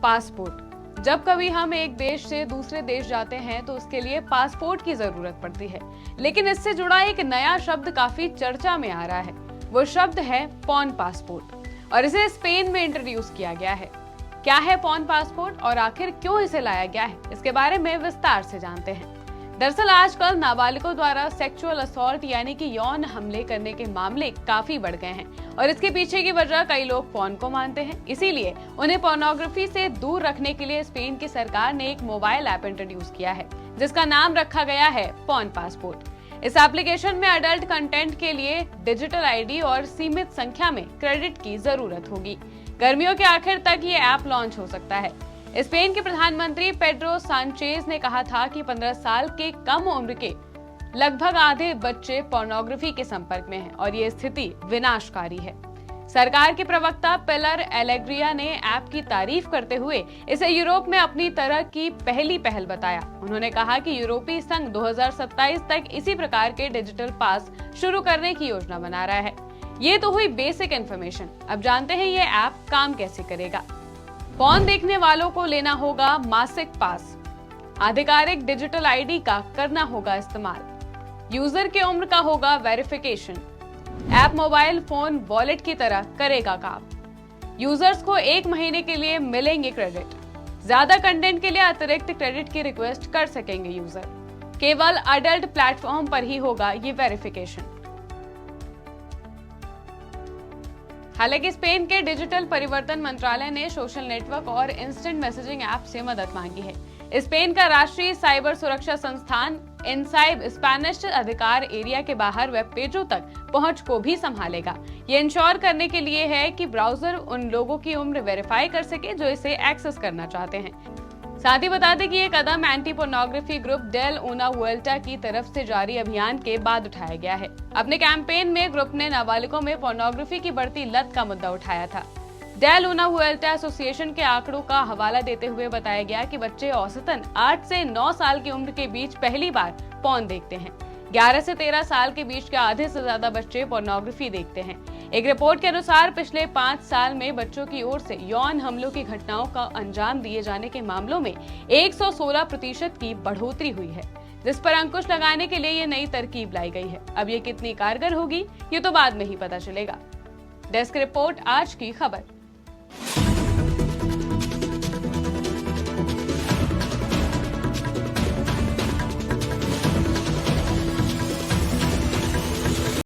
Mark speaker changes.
Speaker 1: Passport. जब कभी हम एक देश से दूसरे देश जाते हैं तो उसके लिए पासपोर्ट की जरूरत पड़ती है, लेकिन इससे जुड़ा एक नया शब्द काफी चर्चा में आ रहा है। वो शब्द है पॉन पासपोर्ट और इसे स्पेन में इंट्रोड्यूस किया गया है। क्या है पॉन पासपोर्ट और आखिर क्यों इसे लाया गया है, इसके बारे में विस्तार से जानते हैं। दरअसल आजकल नाबालिगों द्वारा सेक्सुअल असॉल्ट यानी कि यौन हमले करने के मामले काफी बढ़ गए हैं और इसके पीछे की वजह कई लोग पॉर्न को मानते हैं। इसीलिए उन्हें पोर्नोग्राफी से दूर रखने के लिए स्पेन की सरकार ने एक मोबाइल ऐप इंट्रोड्यूस किया है जिसका नाम रखा गया है पॉन पासपोर्ट। इस एप्लीकेशन में अडल्ट कंटेंट के लिए डिजिटल आईडी और सीमित संख्या में क्रेडिट की जरूरत होगी। गर्मियों के आखिर तक ये ऐप लॉन्च हो सकता है। स्पेन के प्रधानमंत्री पेड्रो सांचेज ने कहा था कि 15 साल के कम उम्र के लगभग आधे बच्चे पोर्नोग्राफी के संपर्क में हैं और ये स्थिति विनाशकारी है। सरकार के प्रवक्ता पिलर एलेग्रिया ने ऐप की तारीफ करते हुए इसे यूरोप में अपनी तरह की पहली पहल बताया। उन्होंने कहा कि यूरोपीय संघ 2027 तक इसी प्रकार के डिजिटल पास शुरू करने की योजना बना रहा है। ये तो हुई बेसिक इन्फॉर्मेशन। अब जानते हैं ये ऐप काम कैसे करेगा। पॉर्न देखने वालों को लेना होगा मासिक पास, आधिकारिक डिजिटल आईडी का करना होगा इस्तेमाल, यूजर की उम्र का होगा verification, app mobile phone wallet की तरह करेगा काम, यूजर्स को 1 महीने के लिए मिलेंगे क्रेडिट, ज्यादा कंटेंट के लिए अतिरिक्त क्रेडिट की रिक्वेस्ट कर सकेंगे यूजर, केवल अडल्ट प्लेटफॉर्म पर ही होगा ये वेरिफिकेशन। हालांकि स्पेन के डिजिटल परिवर्तन मंत्रालय ने सोशल नेटवर्क और इंस्टेंट मैसेजिंग ऐप से मदद मांगी है। स्पेन का राष्ट्रीय साइबर सुरक्षा संस्थान इनसाइब स्पेनिश अधिकार एरिया के बाहर वेब पेजों तक पहुंच को भी संभालेगा। ये इंश्योर करने के लिए है कि ब्राउजर उन लोगों की उम्र वेरीफाई कर सके जो इसे एक्सेस करना चाहते हैं। साथ ही बता दें कि ये कदम एंटी पोर्नोग्राफी ग्रुप डेल उना वुएल्टा की तरफ से जारी अभियान के बाद उठाया गया है। अपने कैंपेन में ग्रुप ने नाबालिगों में पोर्नोग्राफी की बढ़ती लत का मुद्दा उठाया था। डेल उना वुएल्टा एसोसिएशन के आंकड़ों का हवाला देते हुए बताया गया कि बच्चे औसतन 8 से 9 साल की उम्र के बीच पहली बार पॉर्न देखते हैं। 11 से 13 साल के बीच के आधे से ज्यादा बच्चे पोर्नोग्राफी देखते हैं। एक रिपोर्ट के अनुसार पिछले 5 साल में बच्चों की ओर से यौन हमलों की घटनाओं का अंजाम दिए जाने के मामलों में 116% की बढ़ोतरी हुई है, जिस पर अंकुश लगाने के लिए ये नई तरकीब लाई गई है। अब ये कितनी कारगर होगी ये तो बाद में ही पता चलेगा। डेस्क रिपोर्ट, आज की खबर।